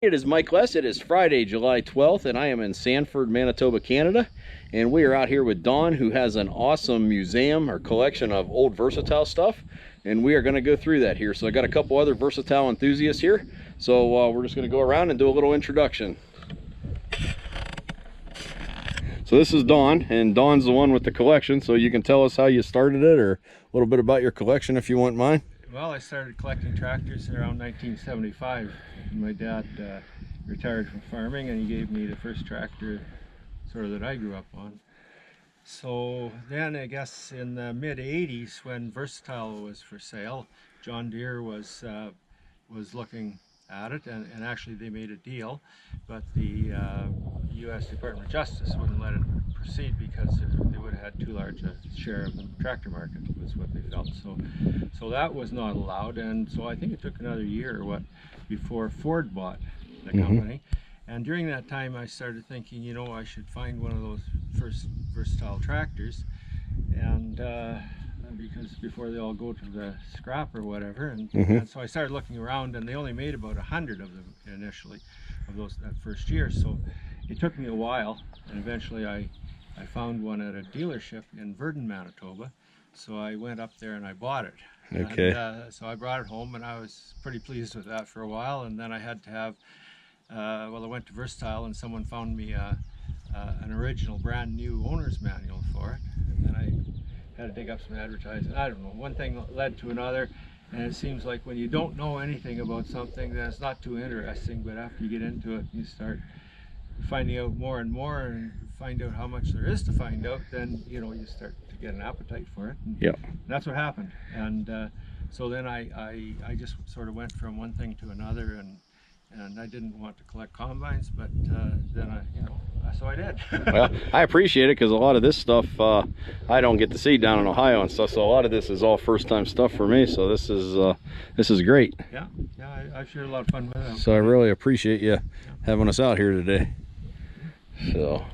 It is Mike Less. It is Friday, July 12th, and I am in Sanford, Manitoba, Canada. And we are out here with Don, who has an awesome museum or collection of old Versatile stuff. And we are going to go through that here. So I got a couple other Versatile enthusiasts here. So we're just going to go around and do a little introduction. So this is Don, and Don's the one with the collection. So you can tell us how you started it, or a little bit about your collection if you wouldn't mind. Well, I started collecting tractors around 1975. My dad retired from farming, and he gave me the first tractor sort of that I grew up on. So then I guess in the mid 80s, when Versatile was for sale, John Deere was looking at it, and actually they made a deal, but the U.S. Department of Justice wouldn't let it proceed because they would have had too large a share of the tractor market, was what they felt. So that was not allowed, and so I think it took another year or what before Ford bought the company. And during that time I started thinking, you know, I should find one of those first Versatile tractors, and because before they all go to the scrap or whatever, and so I started looking around, and they only made about 100 of them initially, of those that first year. So it took me a while, and eventually I found one at a dealership in Virden, Manitoba. So I went up there and I bought it. Okay. And, so I brought it home, and I was pretty pleased with that for a while. And then I had to have, well, I went to Versatile, and someone found me an original brand new owner's manual for it. And then I had to dig up some advertising. I don't know, one thing led to another, and it seems like when you don't know anything about something, then it's not too interesting, but after you get into it, you start finding out more and more, and find out how much there is to find out, then you know, you start to get an appetite for it. And that's what happened. And so then I just sort of went from one thing to another, and I didn't want to collect combines, but then so I did. Well, I appreciate it, because a lot of this stuff I don't get to see down in Ohio and stuff. So a lot of this is all first-time stuff for me. So this is great. Yeah, I've shared a lot of fun with them. So I really appreciate you having us out here today. So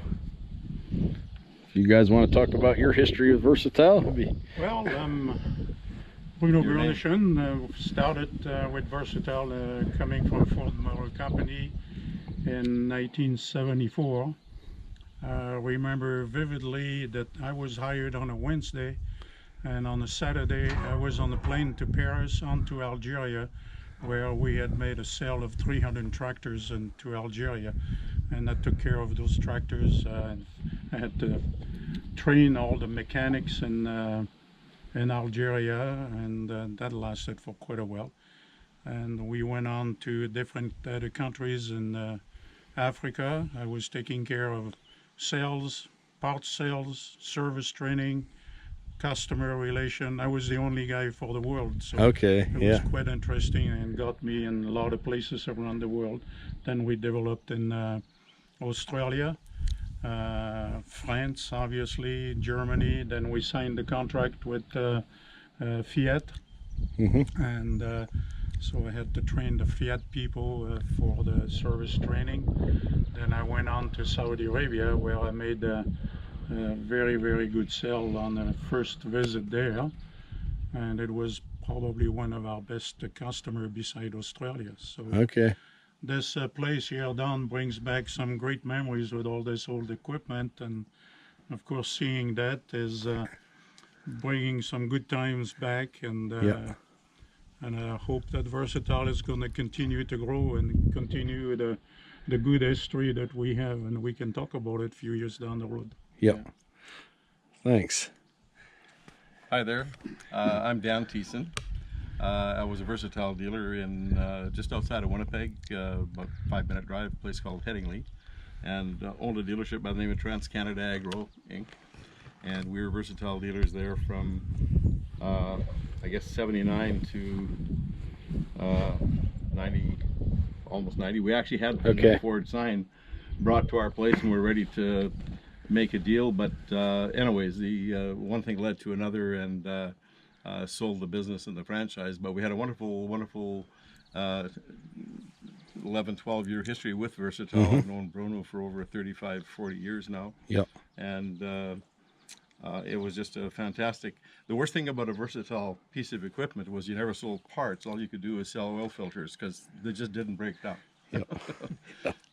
if you guys want to talk about your history with Versatile, it'd be... Well, Bruno Berlichon started with Versatile coming from Ford Motor Company in 1974. Remember vividly that I was hired on a Wednesday, and on a Saturday I was on a plane to Paris on to Algeria, where we had made a sale of 300 tractors into Algeria, and I took care of those tractors. I had to train all the mechanics in Algeria, and that lasted for quite a while. And we went on to different other countries in Africa. I was taking care of sales, parts sales, service training, customer relation. I was the only guy for the world, so it was quite interesting, and got me in a lot of places around the world. Then we developed in Australia, France, obviously, Germany. Then we signed the contract with Fiat, and so I had to train the Fiat people for the service training. Then I went on to Saudi Arabia, where I made a very, very good sale on the first visit there, and it was probably one of our best customers beside Australia. So this place here down brings back some great memories with all this old equipment, and of course seeing that is bringing some good times back, and I hope that Versatile is going to continue to grow and continue the good history that we have, and we can talk about it a few years down the road. Thanks. Hi there, I'm Dan Thiessen. I was a Versatile dealer in just outside of Winnipeg, about a 5-minute drive, a place called Headingley, and owned a dealership by the name of Trans-Canada Agro Inc. And we were Versatile dealers there from I guess 79 to 90, almost 90. We actually had the Ford sign brought to our place, and we're ready to make a deal, but anyways, the one thing led to another, and sold the business and the franchise. But we had a wonderful 11-12 year history with Versatile. I've known Bruno for over 35-40 years now, and it was just a fantastic. The worst thing about a Versatile piece of equipment was you never sold parts. All you could do is sell oil filters, because they just didn't break down.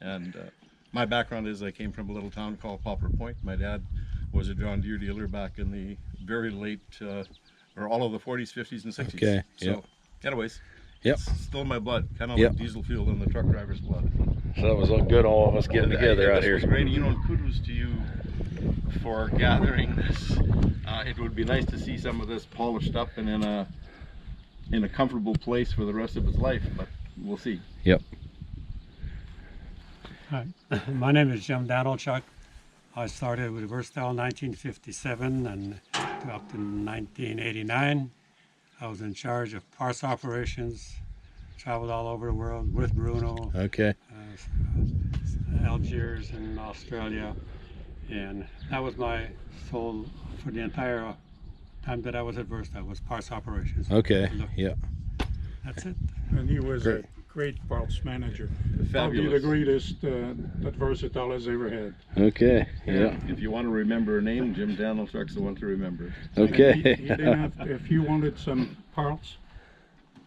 And my background is I came from a little town called Poplar Point. My dad was a John Deere dealer back in the very late, or all of the 40s, 50s, and 60s. Okay, So, anyways, Yep. it's still in my blood, kind of Yep. like diesel fuel in the truck driver's blood. So that was good, all of us getting together out This here. was great. You know, kudos to you for gathering this. It would be nice to see some of this polished up and in a comfortable place for the rest of its life, but we'll see. Yep. Hi, my name is Jim Danilchuk. I started with Versatile in 1957 and up to 1989. I was in charge of parts operations, traveled all over the world with Bruno, Okay. Algiers and Australia, and that was my sole for the entire time that I was at Versatile, was parts operations. Okay. Look, Yeah. that's it. And he was Great. a great parts manager. Probably Fabulous. the greatest that Versatile has ever had. Okay. Yeah. If you want to remember a name, Jim Danilchuk's the one to remember. Okay. And he didn't have, if you wanted some parts,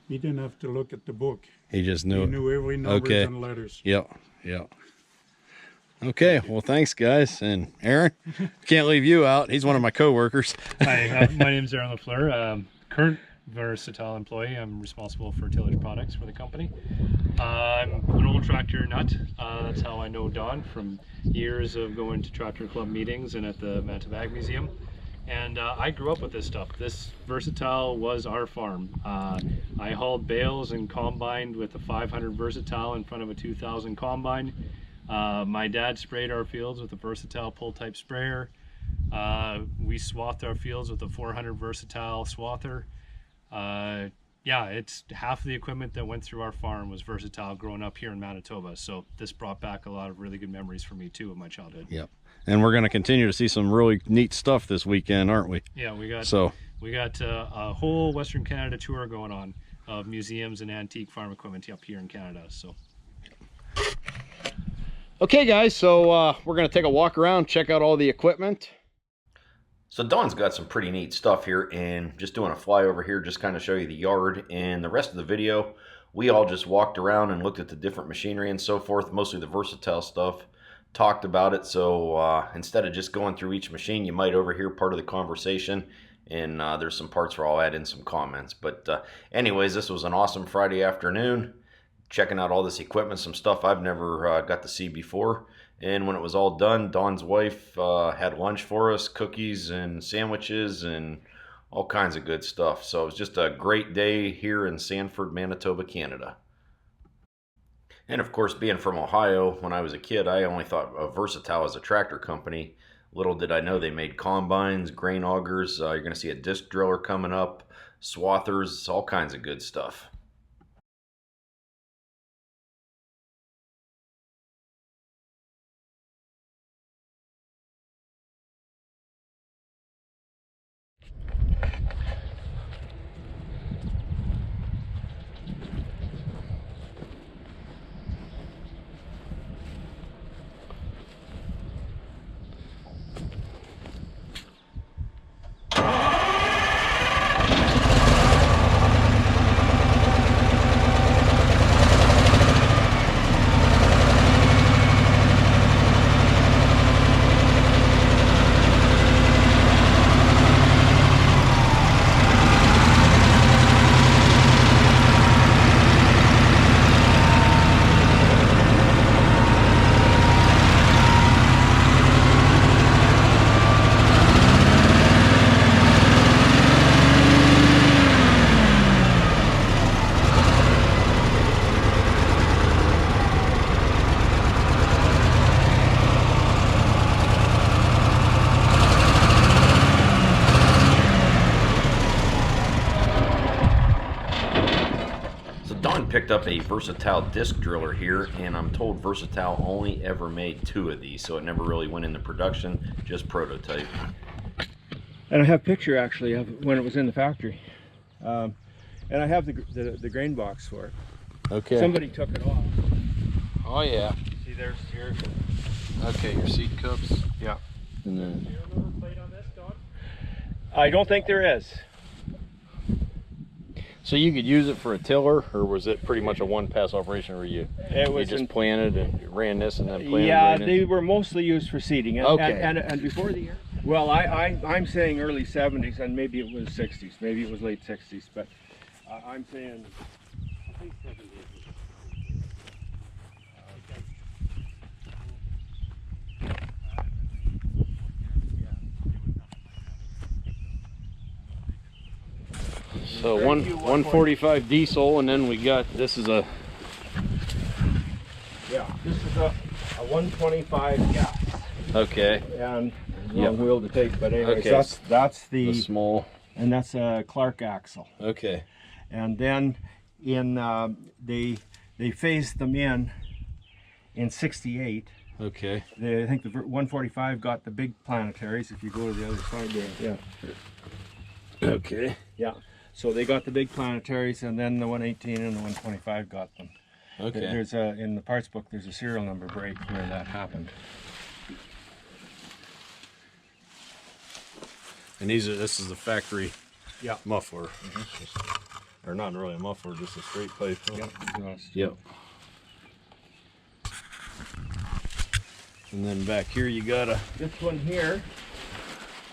he didn't have to look at the book. He just He knew it. knew every numbers Okay. and letters. Yep. Yep. Okay. Well, thanks, guys. And Aaron, can't leave you out. He's one of my coworkers. Hi, my name's Aaron LaFleur. Current Versatile employee. I'm responsible for tillage products for the company. I'm an old tractor nut. That's how I know Don, from years of going to tractor club meetings and at the Manitoba Ag Museum. And I grew up with this stuff. This Versatile was our farm. I hauled bales and combined with a 500 Versatile in front of a 2000 combine. My dad sprayed our fields with a Versatile pull type sprayer. We swathed our fields with a 400 Versatile swather. Yeah, it's half the equipment that went through our farm was Versatile growing up here in Manitoba. So this brought back a lot of really good memories for me too of my childhood. Yep. And we're going to continue to see some really neat stuff this weekend, aren't we? Yeah, we got So, a whole Western Canada tour going on of museums and antique farm equipment up here in Canada. So okay, guys. So we're going to take a walk around, check out all the equipment. So Don's got some pretty neat stuff here, and just doing a flyover here, just kind of show you the yard. And the rest of the video, we all just walked around and looked at the different machinery and so forth, mostly the Versatile stuff, talked about it. So instead of just going through each machine, you might overhear part of the conversation, and there's some parts where I'll add in some comments. But anyways, this was an awesome Friday afternoon, checking out all this equipment, some stuff I've never got to see before. And when it was all done, Don's wife had lunch for us, cookies and sandwiches and all kinds of good stuff. So it was just a great day here in Sanford, Manitoba, Canada. And of course, being from Ohio, when I was a kid, I only thought of Versatile as a tractor company. Little did I know they made combines, grain augers. You're going to see a disc driller coming up, swathers, all kinds of good stuff. Picked up a Versatile disc driller here, and I'm told Versatile only ever made 2 of these, so it never really went into production, just prototype. And I have a picture actually of when it was in the factory. And I have the grain box for it. Okay. Somebody took it off. Oh yeah. See, there's your. Okay, your seat cups. Yeah. And then. I don't think there is. So you could use it for a tiller, or was it pretty much a one-pass operation where you just planted and ran this and then planted? Yeah, right in? they were mostly used for seeding. And, Okay. and before the year? Well, I'm saying early 70s, and maybe it was 60s. Maybe it was late 60s, but I'm saying, I think 70s. So 145 diesel, and then we got, this is a... Yeah, this is a 125 gas. Okay. And long wheel to take, but anyways, Okay. that's The the small. and that's a Clark axle. Okay. And then in they phased them in 68. Okay. I think the 145 got the big planetaries. If you go to the other side there, yeah, Okay. yeah. So they got the big planetaries, and then the 118 and the 125 got them. Okay. There's in the parts book, there's a serial number break where that happened. And this is the factory Yeah. muffler. Or not really a muffler, just a straight pipe. Huh? Yep. Yep. And then back here you got a... This one here,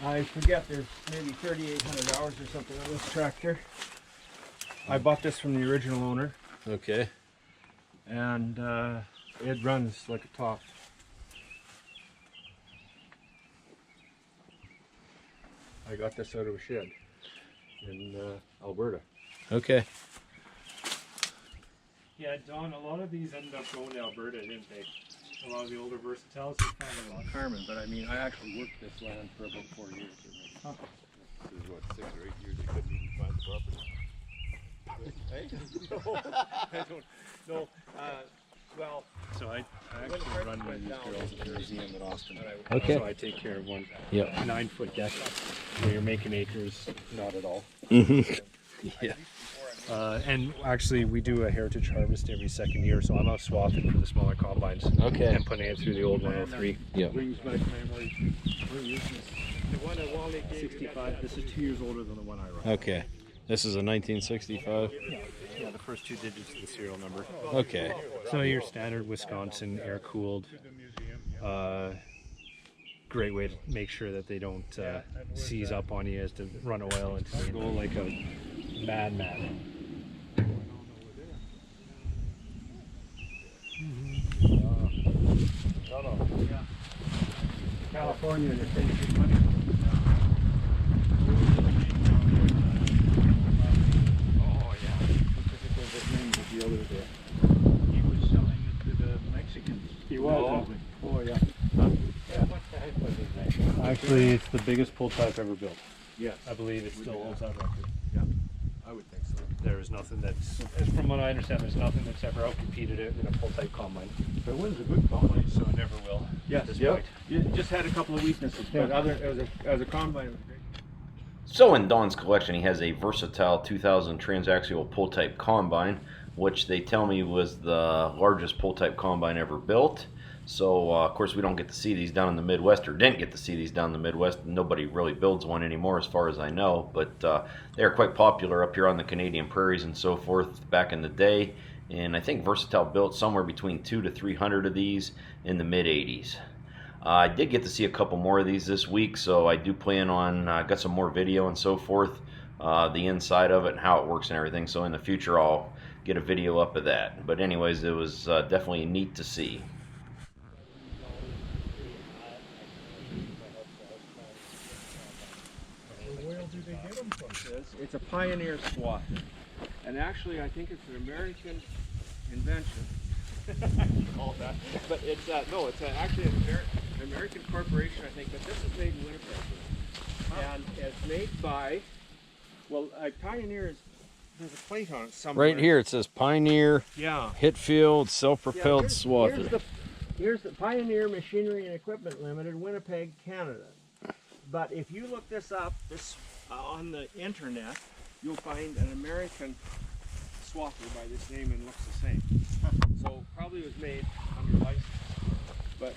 I forget, there's maybe 3,800 hours or something on this tractor. I bought this from the original owner, Okay. and it runs like a top. I got this out of a shed in Alberta. Okay. Yeah, Don, a lot of these ended up going to Alberta, didn't they? A lot of the older versatiles, they found a lot. Carmen, but I mean, I actually worked this land for about 4 years. This is what, 6 or 8 years they couldn't even find the property. No, well, So I actually run one of these girls at the museum in Austin. Okay. So I take care of one Yep. 9-foot deck where you're making acres, not at all. Yeah. And actually, we do a heritage harvest every second year, so I'm out swathing for the smaller combines. Okay. And putting it through the old 103. Yep. brings back memories. The one that Wally gave 65. This is 2 years older than the one I run. Okay. This is a 1965. Yeah, the first 2 digits of the serial number. Okay. So your standard Wisconsin air cooled. Great way to make sure that they don't seize up on you is to run oil and to go like a madman. California, they're paying good money. Oh, yeah. The other day. He was selling it to the Mexicans. He was. Oh, yeah. Actually, it's the biggest pull type ever built. Yes. I believe it still holds that record. I would think so. There is nothing that's, as from what I understand, there's nothing that's ever outcompeted it in a pull type combine. It was a good combine. So it never will. Yes, At this yep. point. It just had a couple of weaknesses, but other as a combine, it was great. So in Don's collection, he has a versatile 2000 Transaxial pull-type combine, which they tell me was the largest pull-type combine ever built. So of course we don't get to see these down in the Midwest, or didn't get to see these down in the Midwest. Nobody really builds one anymore as far as I know, but they are quite popular up here on the Canadian prairies and so forth back in the day. And I think Versatile built somewhere between 200 to 300 of these in the mid-80s. I did get to see a couple more of these this week, so I do plan on, got some more video and so forth, the inside of it and how it works and everything, so in the future I'll get a video up of that. But anyways, it was definitely neat to see. Where do they get them from? It's a Pioneer swath, and actually I think it's an American invention. All that, but it's no, it's actually an American corporation, I think. But this is made in Winnipeg, and it's made by, well, Pioneer is. There's a plate on it somewhere. Right here it says Pioneer, Yeah. Hitfield, self-propelled swather. Here's the Pioneer Machinery and Equipment Limited, Winnipeg, Canada. But if you look this up, on the internet, you'll find an American swather by this name and looks the same. So probably was made under license. But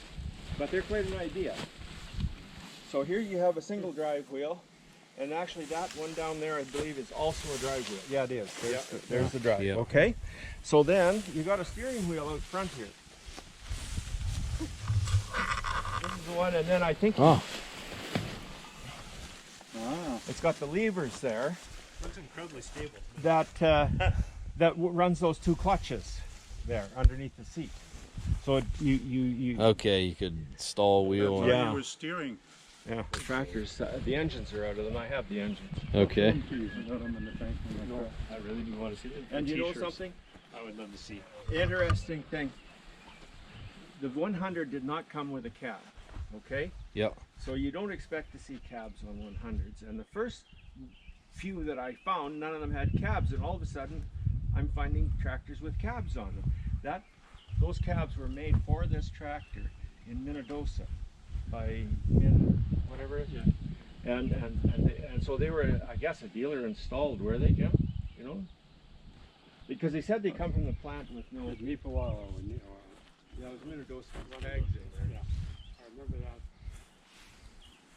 they're quite an idea. So here you have a single drive wheel, And actually that one down there, I believe, is also a drive wheel. Yeah, it is. There's the drive. Yep. Okay. So then you got a steering wheel out front here. This is the one, and then I think it's got the levers there. Looks incredibly stable. That runs those two clutches there underneath the seat. So you Okay, you could stall wheel. That's And, why you were steering. yeah, the tractors, the engines are out of them. I have the engines. okay. No, I really do want to see it. and you know something? I would love to see. Interesting thing. The 100 did not come with a cab, okay? Yep. So you don't expect to see cabs on 100s. And the first few that I found, none of them had cabs, and all of a sudden I'm finding tractors with cabs on them. Those cabs were made for this tractor in Minnedosa by whatever it is. And so they were, I guess, a dealer installed, were they, Jim? You know? Because they said they come from the plant with no. With me for a while, Yeah, it was Minnedosa tags in there. yeah, I remember that.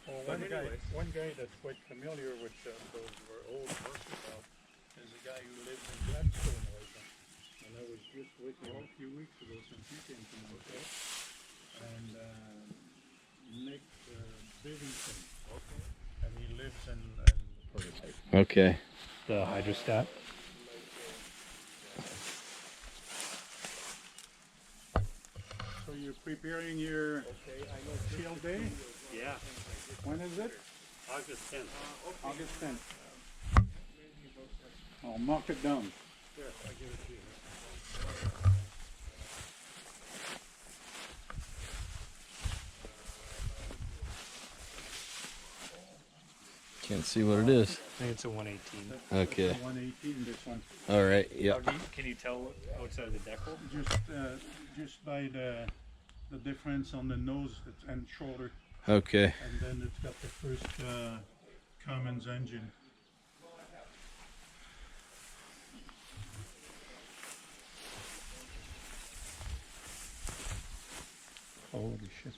Well, But anyways. one guy that's quite familiar with those were old versatile is a guy who lives in Gladstone, Oregon. And I was just with him a few weeks ago since he came to Montreal. And Nick Bivington. Okay. And he lives in Prototype. Okay. The hydrostat. So you're preparing your field day? Yeah, When is it? August 10th. August 10th. I'll mark it down. Sure, I'll give it to you. Can't see what it is. I think it's a 118. Okay. 118, this one. All right. Yep. Can you tell outside of the decal? Just by the difference on the nose and shoulder, Okay. and then it's got the first Cummins engine. Holy shit.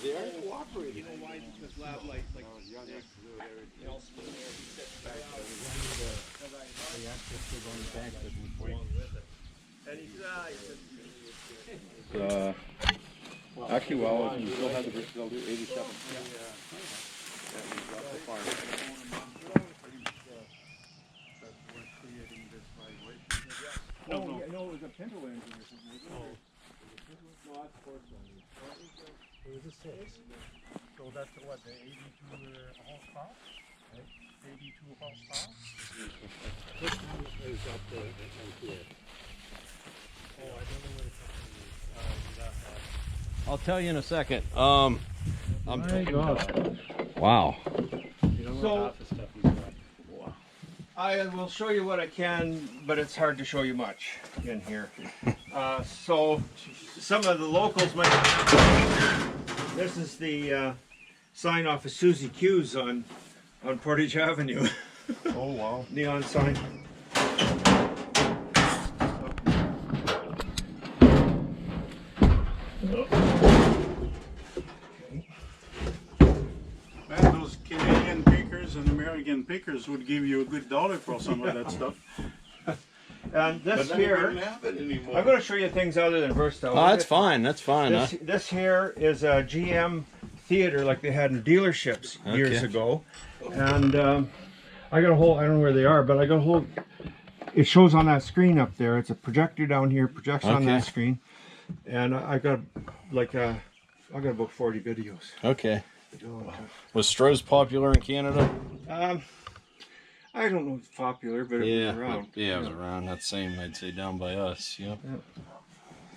They are cooperating. You know why? Because lab lights like Actually, well, you still have the Bristol 87. No, it was a Pinto engine or something. No, that's porcelain. It was a 6. So that's what, the 82 horsepower? 82 horsepower? This one is up the NPA. Oh, I don't know where the company is. I'll tell you in a second. My God. Wow. You don't know So- half the stuff he's got. I will show you what I can, but it's hard to show you much in here. So some of the locals might. This is the sign off of Susie Q's on Portage Avenue. Oh, wow. Neon sign. Man, those Canadian pickers and American pickers would give you a good dollar for some of that stuff. And this But then we here, wouldn't have it anymore. I'm going to show you things other than Versatile. Oh, that's fine. That's fine. Huh? This here is a GM theater like they had in dealerships years Okay. ago. And I got a whole, I don't know where they are, but I got a whole, it shows on that screen up there. It's a projector down here, projects on that Okay. screen. And I got like, I got about 40 videos. Okay. Was Stroh's popular in Canada? I don't know if it's popular, but it Yeah. was around. Yeah, it was around. That's same, I'd say, down by us. Yep. Yep.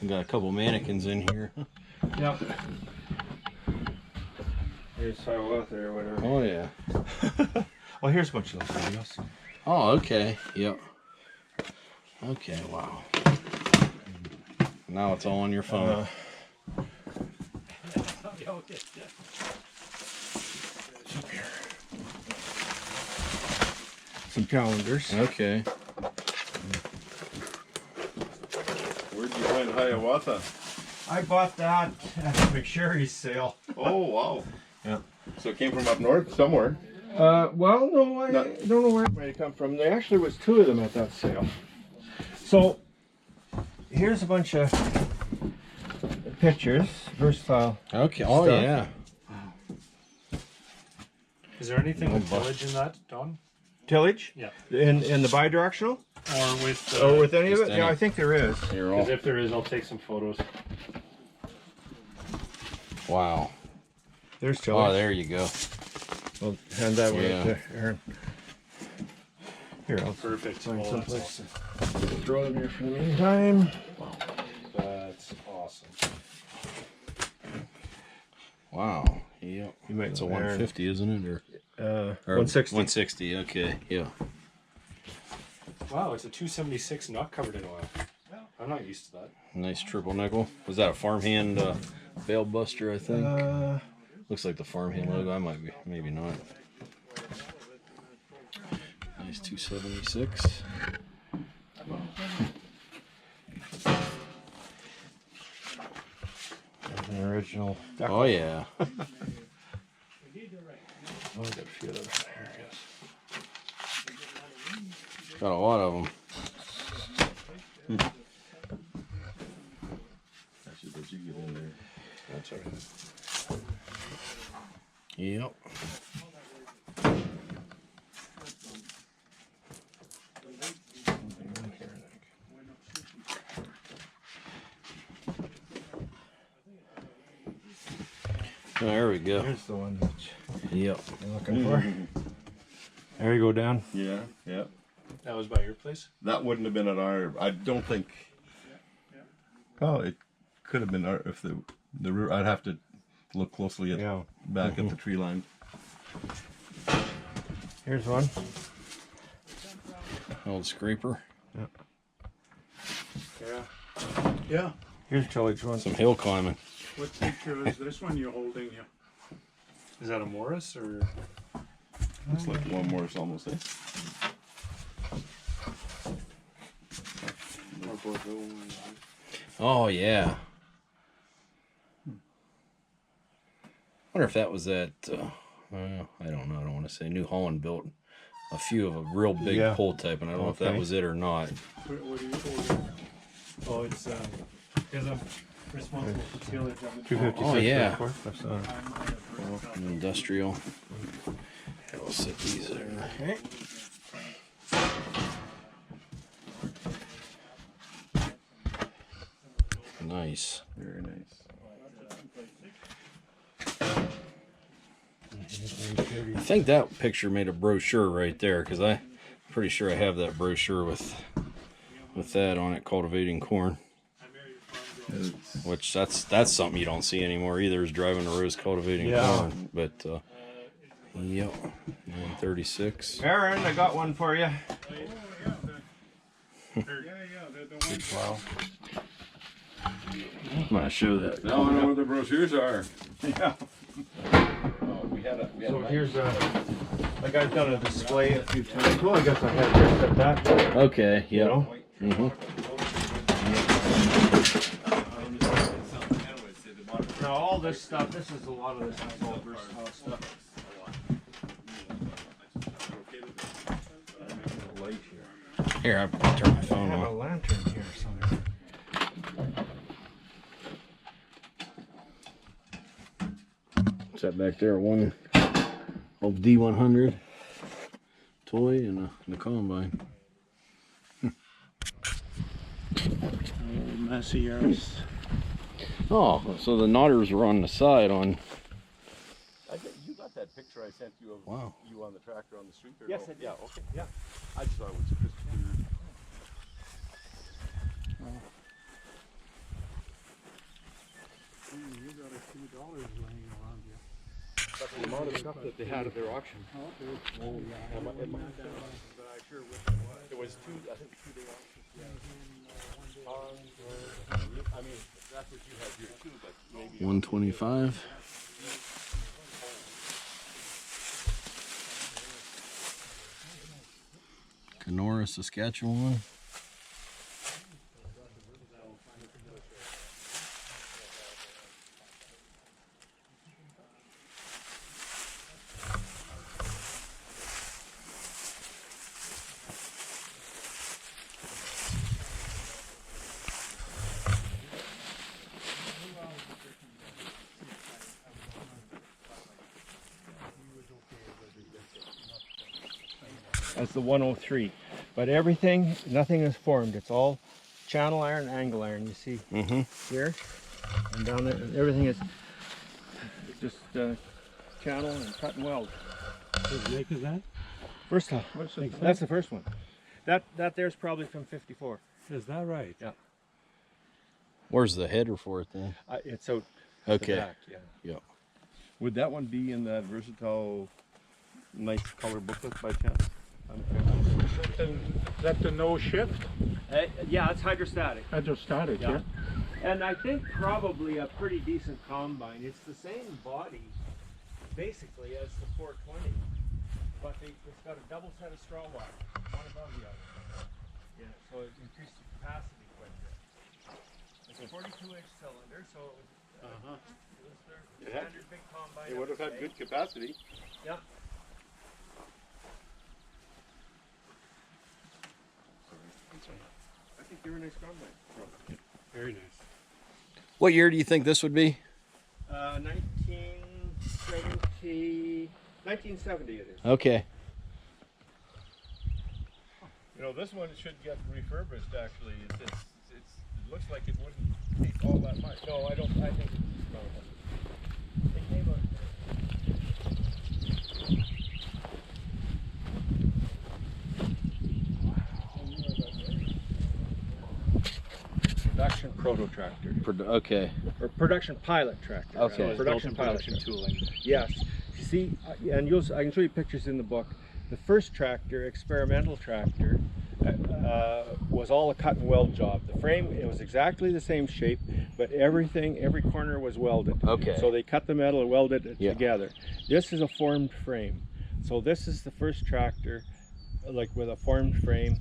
We got a couple mannequins in here. Yep. Here's Hiawatha or whatever. Oh, yeah. Well, here's a bunch of those videos. Oh, okay. Yep. Okay, wow. Now it's all on your phone. here. Some calendars. Okay. Where'd you find Hiawatha? I bought that at the McSherry's sale. Oh, wow. Yeah. So it came from up north somewhere. Well, no, I don't know where it might have come from. There actually was 2 of them at that sale. So, here's a bunch of pictures, versatile. Okay. Oh Stuff. yeah. Is there anything with tillage in that, Don? Tillage? Yeah. In the bi-directional? Or with Or with any of just it? any. Yeah, I think there is. You're all. Because if there is, I'll take some photos. Wow. There's tillage. Oh, there you go. I'll hand that one Yeah. to Aaron. Here, I'll Perfect. find Well, that's someplace awesome. to throw them here for the meantime. That's awesome. Wow. Yep. You might It's a 150, isn't it? Or 160. 160. Okay. Yeah. Wow, it's a 276 not covered in oil. I'm not used to that. Nice triple nickel. Was that a Farmhand bail buster? I think. Looks like the Farmhand logo. I might be. Maybe not. Nice 276. An original. Oh yeah. Oh, I got a few of those here, yes. Got a lot of them. Actually, did you get in there? That's all right. Yep. There we go. Here's the one that Yep. you're looking for. There you go, Dan. Yeah, yeah. That was by your place? That wouldn't have been at our. I don't think. Oh, it could have been our if the I'd have to look closely at Yeah. back at the tree line. Here's one. Old scraper. Yeah. Yeah. Here's tillage one. Some hill climbing. What picture is this one you're holding here? Is that a Morris or? Looks like one more is almost there. Oh yeah. Wonder if that was that. I don't know. I don't want to say. New Holland built a few of a real big Yeah. pole type, and I don't know if that Okay. was it or not. What are you holding? Oh, it's because I'm responsible for tillage on the 256. Oh, yeah. That's Industrial. I'll set these there. okay. Nice. Very nice. I think that picture made a brochure right there, because I'm pretty sure I have that brochure with that on it, cultivating corn. Which that's something you don't see anymore either, is driving the rows cultivating Yeah. corn. But yep, 136. Aaron, I got one for you. Big Wow. I'm gonna show that. Now I know where the brochures are. Yeah. So here's like I've done a display a few times. Well, I guess I had to set that. Okay. You Yeah. know? Now all this stuff, this is a lot of this is all versatile stuff. Light here. Here, I turn my I phone have a on. lantern here somewhere. What's that back there? One old D100 toy and the combine. Messy yards. Oh, so the knotters were on the side on. You got that picture I sent you of Wow. you on the tractor on the street? Or Yes, no? I did. Yeah, okay, yeah. I just thought it was crystal clear. You got a few dollars laying around here. That's the amount of stuff that they had at their auction. It was two, I think 2 day auctions. I mean, that's what you have here too, but maybe. 125. Kenora, Saskatchewan. That's the 103. But everything, nothing is formed. It's all channel iron, angle iron. You see here and down there. Everything is just channel and cut and weld. What make is that? First time. That's the first one. That there's probably from 54. Is that right? Yeah. Where's the header for it then? It's out Okay. the back. Yeah. Yeah. Would that one be in that versatile, nice color booklet by chance? Is that the no shift? Yeah, it's hydrostatic. Hydrostatic, yeah. And I think probably a pretty decent combine. It's the same body, basically, as the 420, but it's got a double set of straw wire, one above the other. Yeah, so it increased the capacity quite a bit. It's a 42-inch cylinder, so it was their standard big combine. It would have had good capacity. Yeah. I think they're a nice combine. Very nice. What year do you think this would be? 1970 it is. Okay. You know, this one should get refurbished. Actually, it looks like it wouldn't take all that much. No, I don't. I think it's relevant. It came out. Production proto tractor Okay. or production pilot tractor. Okay. rather. Production pilot production tooling. Yes. You see, and I can show you pictures in the book. The first tractor, experimental tractor, was all a cut and weld job. The frame, it was exactly the same shape, but every corner was welded. Okay. So they cut the metal and welded it Yeah. together. This is a formed frame. So this is the first tractor, like with a formed frame.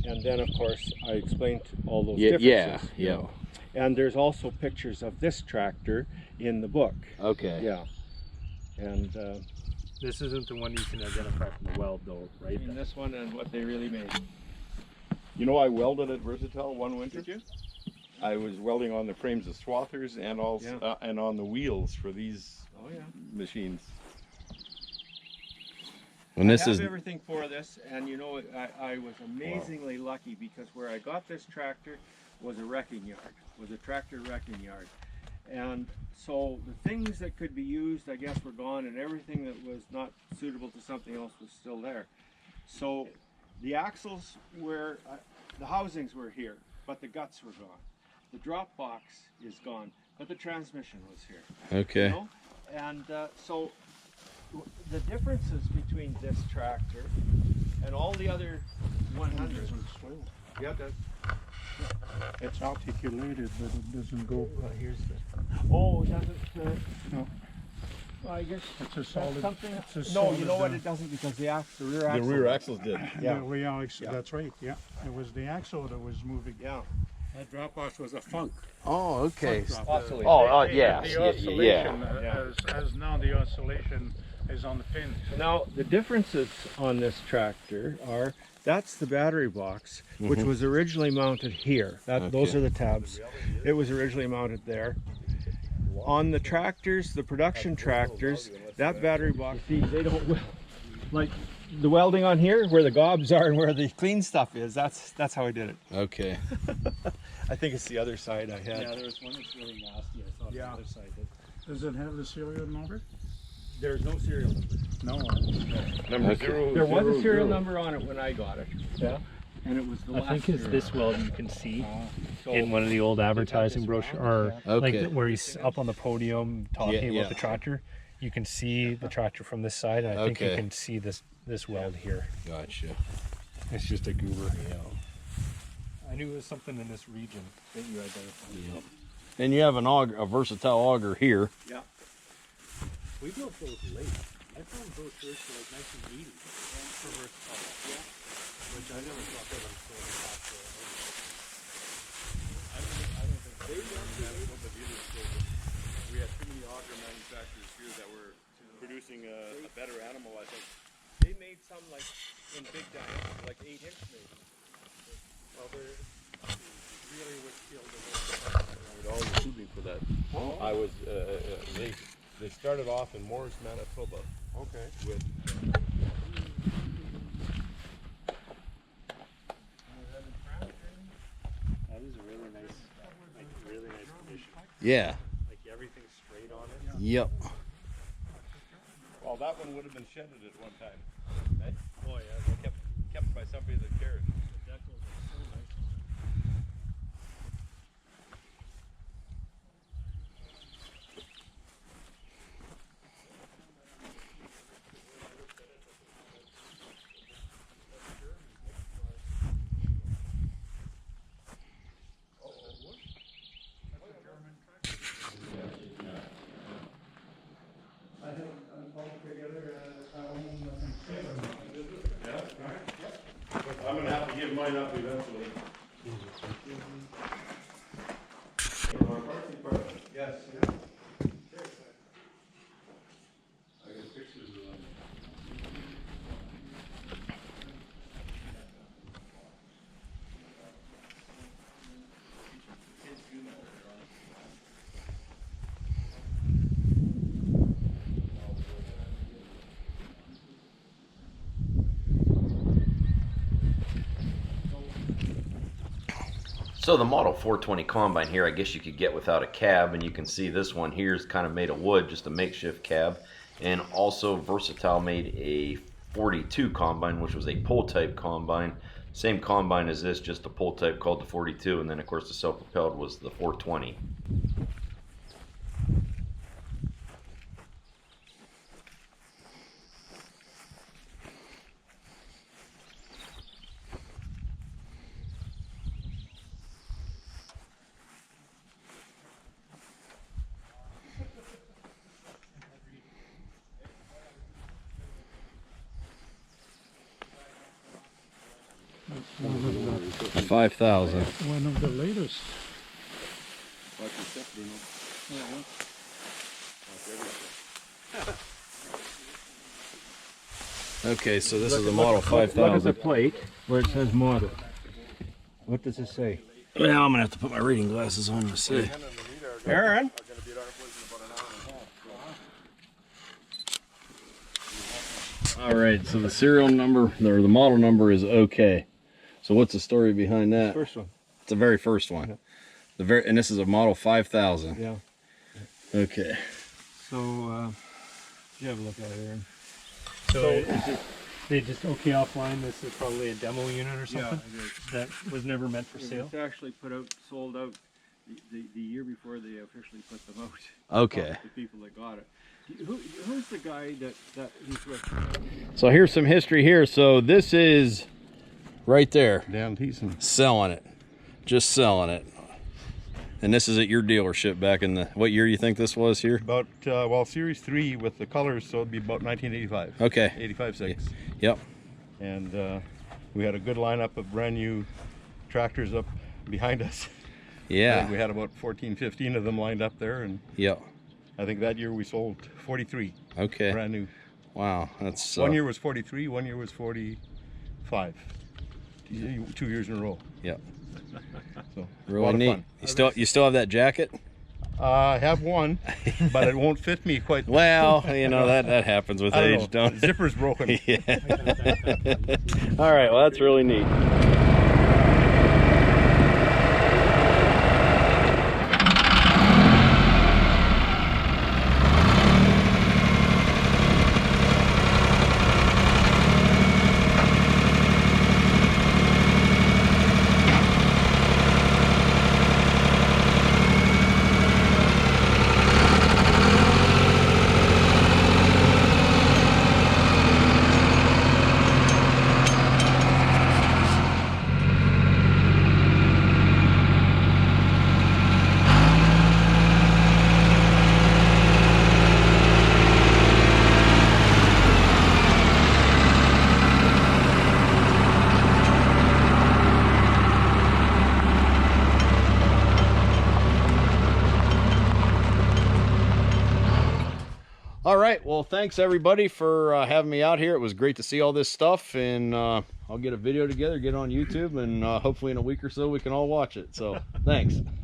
And then, of course, I explained all those differences. Yeah. And there's also pictures of this tractor in the book. Okay. Yeah. And This isn't the one you can identify from the weld, though, right? in this one and what they really made. You know, I welded at Versatile one winter. Did you? I was welding on the frames of swathers and also Yeah. and on the wheels for these Oh yeah. machines. And this I have is everything for this, and you know, I was amazingly lucky because where I got this tractor was a wrecking yard, was a tractor wrecking yard. And so the things that could be used, I guess, were gone, and everything that was not suitable to something else was still there. So the axles were, the housings were here, but the guts were gone. The drop box is gone, but the transmission was here. okay. You know? And so the differences between this tractor and all the other 100s. Yeah, it does. It's articulated, but it doesn't go. Here's the. Oh, it doesn't. No. Well, I guess It's a that's solid. something. It's a No, solid, you know what? It doesn't because the rear axle. The rear axles did. Yeah. The rear axle, Yeah. that's right. Yeah, it was the axle that was moving. Yeah. That drop off was a funk. Oh, okay. Funk drop. Oscillate. Oh, The yeah. oscillation, Yeah. as now the oscillation is on the pin. Now the differences on this tractor are that's the battery box, which was originally mounted here. Those Okay. are the tabs. It was originally mounted there. On the tractors, the production tractors, that battery box, see, they don't like the welding on here, where the gobs are and where the clean stuff is. That's how I did it. Okay. I think it's the other side I had. Yeah, there was one that's really nasty. I thought Yeah. the other side did. Does it have the serial number? There's no serial number. No. Number Okay. zero. There was a serial 00. number on it when I got it. Yeah. And it was the I last think it's serial this number. weld you can see So- in one of the old advertising brochures, or Okay. like where he's up on the podium talking Yeah. about the tractor. You can see the tractor from this side, and I think you Okay. can see this weld here. Gotcha. It's just a goober. I knew it was something in this region that you identified. Yep. And you have a versatile auger here. Yeah. We built those late. I found brochures for like 1980 for versatile. which I never thought they would have sold it back to. We had too many auger manufacturers here that were producing a better animal, I think. They made some like in big diameter, like 8-inch maybe. Well, they're really would kill the whole. All the shooting for that. I was. They started off in Morris, Manitoba. Okay. With. That is a really nice, like really nice condition. Yeah. Like everything's straight on it. Yep. Well, that one would have been shedded at one time. Oh yeah. Kept by somebody that cared. The decals are so nice. I'm going to have to give mine up eventually. Yes. I got pictures of them. So the Model 420 Combine here, I guess you could get without a cab, and you can see this one here is kind of made of wood, just a makeshift cab. And also Versatile made a 42 Combine, which was a pull type combine. Same combine as this, just a pull type called the 42, and then of course the self-propelled was the 420. One 5,000. of the latest. Okay, so this is a Model Look at the 5000. plate where it says model. What does it say? Well, I'm gonna have to put my reading glasses on to see. Aaron? All right, so the serial number or the model number is okay. So what's the story behind that? First one. It's the very first one. And this is a Model 5000. Yeah. Okay. So, you have a look at it, Aaron. So is it, they just okay offline? This is probably a demo unit or something that was never meant for sale. It's actually sold out the year before they officially put them out. Okay. The people that got it. Who's the guy that he's with? So here's some history here. So this is right there, Dan Thiessen. selling it, just selling it. And this is at your dealership back in the, what year you think this was here? About, well, Series 3 with the colors, so it'd be about 1985. Okay. 85-6. Yep. And we had a good lineup of brand new tractors up behind us. I Yeah. think we had about 14, 15 of them lined up there, and Yep. I think that year we sold 43 Okay. brand new. Wow. That's One year was 43, one year was 45. 2 years in a row. Yep. So Really a lot of neat. fun. You still have that jacket? I have one, but it won't fit me quite. Well, you know that happens with I don't age, know. don't The it? zipper's broken. Yeah. All right. Well, that's really neat. All right, well, thanks everybody for having me out here. It was great to see all this stuff, and I'll get a video together, get it on YouTube, and hopefully in a week or so we can all watch it. So thanks.